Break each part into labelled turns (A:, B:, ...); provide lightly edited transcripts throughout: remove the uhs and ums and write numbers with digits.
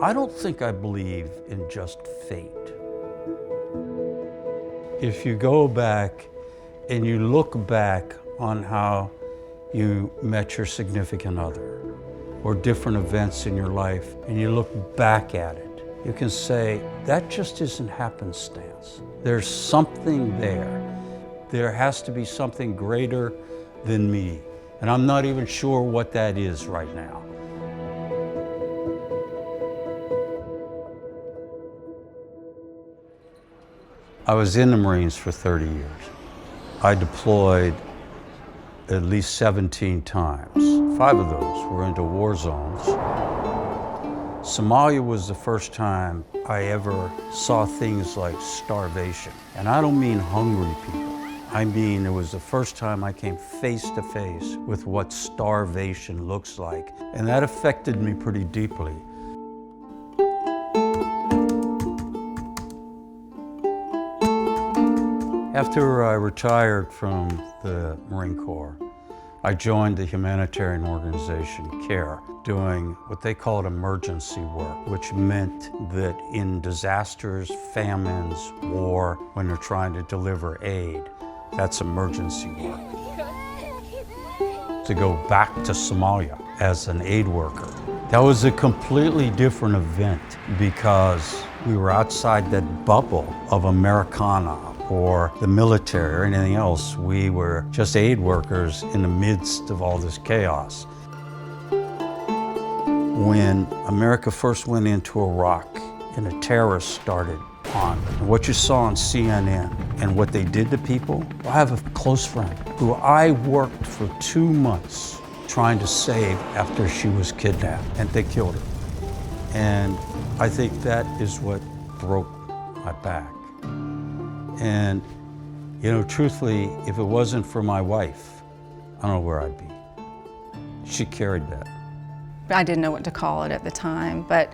A: I don't think I believe in just fate. If you go back and you look back on how you met your significant other or different events in your life, and you look back at it, you can say, that just isn't happenstance. There's something there. There has to be something greater than me. And I'm not even sure what that is right now. I was in the Marines for 30 years. I deployed at least 17 times. 5 of those were into war zones. Somalia was the first time I ever saw things like starvation. And I don't mean hungry people. I mean, it was the first time I came face to face with what starvation looks like. And that affected me pretty deeply. After I retired from the Marine Corps, I joined the humanitarian organization CARE, doing what they called emergency work, which meant that in disasters, famines, war, when they're trying to deliver aid, that's emergency work. To go back to Somalia as an aid worker, that was a completely different event because we were outside that bubble of Americana or the military or anything else. We were just aid workers in the midst of all this chaos. When America first went into Iraq and the terrorists started on, and what you saw on CNN and what they did to people, I have a close friend who I worked for 2 months trying to save after she was kidnapped, and they killed her. And I think that is what broke my back. And, you know, truthfully, if it wasn't for my wife, I don't know where I'd be. She carried that.
B: I didn't know what to call it at the time, but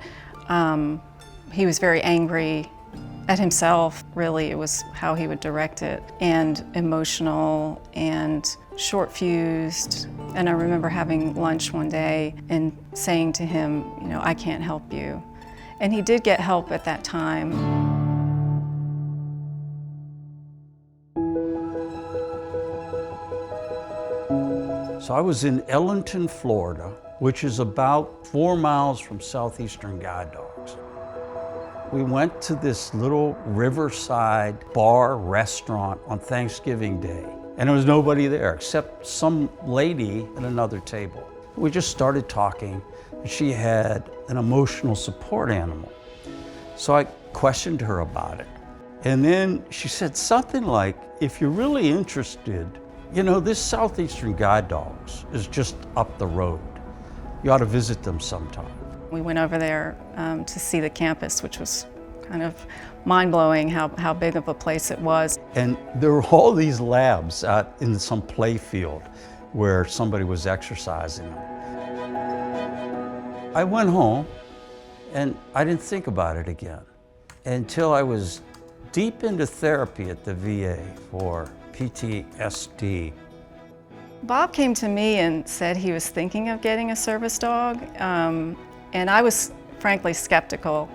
B: he was very angry at himself. Really, it was how he would direct it, and emotional and short-fused. And I remember having lunch one day and saying to him, you know, I can't help you. And he did get help at that time.
A: So I was in Ellington, Florida, which is about 4 miles from southeastern Guide Dogs. We went to this little riverside bar restaurant on Thanksgiving Day, and there was nobody there except some lady at another table. We just started talking, and she had an emotional support animal. So I questioned her about it. And then she said something like, if you're really interested, you know, this Southeastern Guide Dogs is just up the road. You ought to visit them sometime.
B: We went over there to see the campus, which was kind of mind-blowing how big of a place it was.
A: And there were all these labs out in some play field where somebody was exercising them. I went home and I didn't think about it again until I was deep into therapy at the VA for PTSD.
B: Bob came to me and said he was thinking of getting a service dog, and I was frankly skeptical.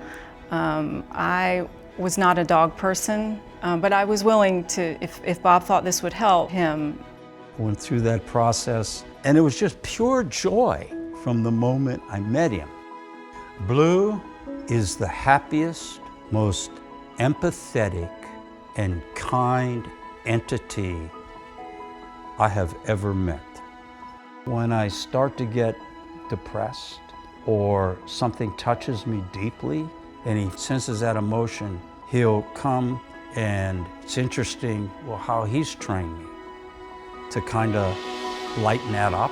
B: I was not a dog person, but I was willing to, if Bob thought this would help him.
A: Went through that process, and it was just pure joy from the moment I met him. Blue is the happiest, most empathetic, and kind entity I have ever met. When I start to get depressed or something touches me deeply and he senses that emotion, he'll come, and it's interesting how he's trained me to kind of lighten that up.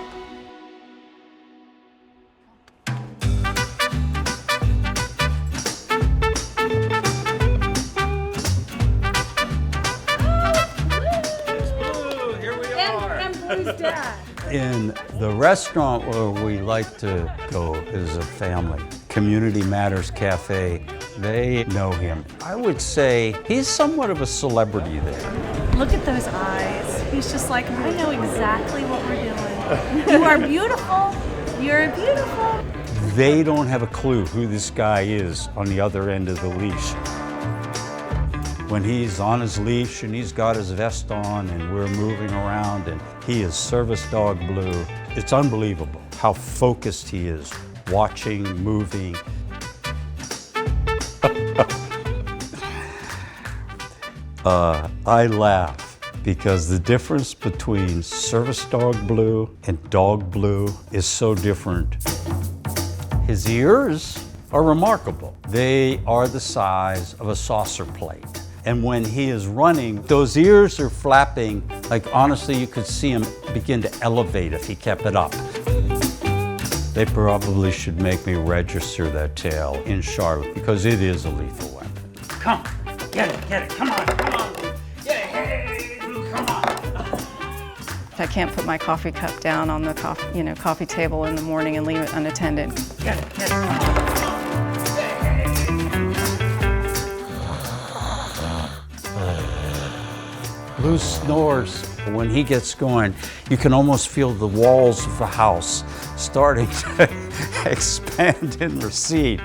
A: In the restaurant where we like to go as a family, Community Matters Cafe, they know him. I would say he's somewhat of a celebrity there.
C: Look at those eyes. He's just like, I know exactly what we're doing. You are beautiful. You're beautiful.
A: They don't have a clue who this guy is on the other end of the leash. When he's on his leash and he's got his vest on and we're moving around and he is service dog Blue, it's unbelievable how focused he is, watching, moving. I laugh because the difference between service dog Blue and dog Blue is so different. His ears are remarkable. They are the size of a saucer plate. And when he is running, those ears are flapping, like honestly you could see him begin to elevate if he kept it up. They probably should make me register that tail in Charlotte because it is a lethal weapon. Come, get it, come on, Blue. Get it, hey, Blue, come on.
B: I can't put my coffee cup down on the coffee table in the morning and leave it unattended.
A: Get it, come on. Blue snores. When he gets going, you can almost feel the walls of the house starting to expand and recede.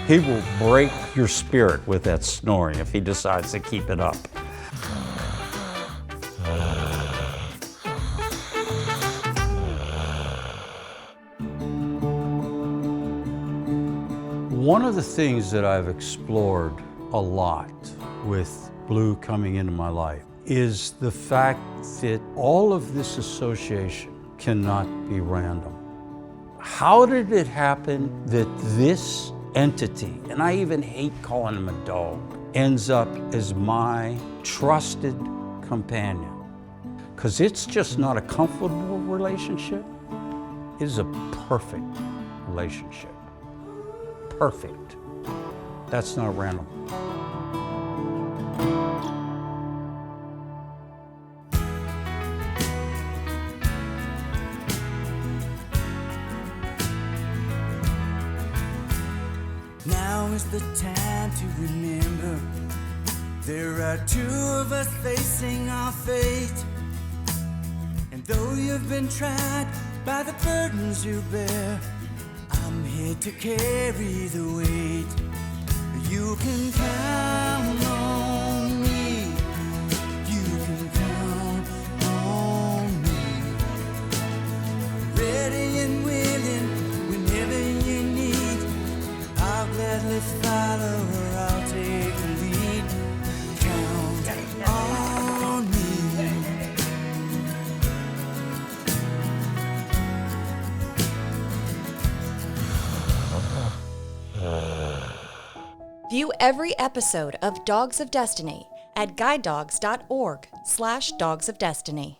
A: He will break your spirit with that snoring if he decides to keep it up. One of the things that I've explored a lot with Blue coming into my life is the fact that all of this association cannot be random. How did it happen that this entity, and I even hate calling him a dog, ends up as my trusted companion? Because it's just not a comfortable relationship, it is a perfect relationship. Perfect. That's not random.
D: Now is the time to remember there are two of us facing our fate. And though you've been tried by the burdens you bear, I'm here to carry the weight. You can count on me. You can count on me. Ready and willing whenever you need. I'll gladly follow or I'll take the lead. Count on me.
E: View every episode of Dogs of Destiny at guidedogs.org/dogsofdestiny.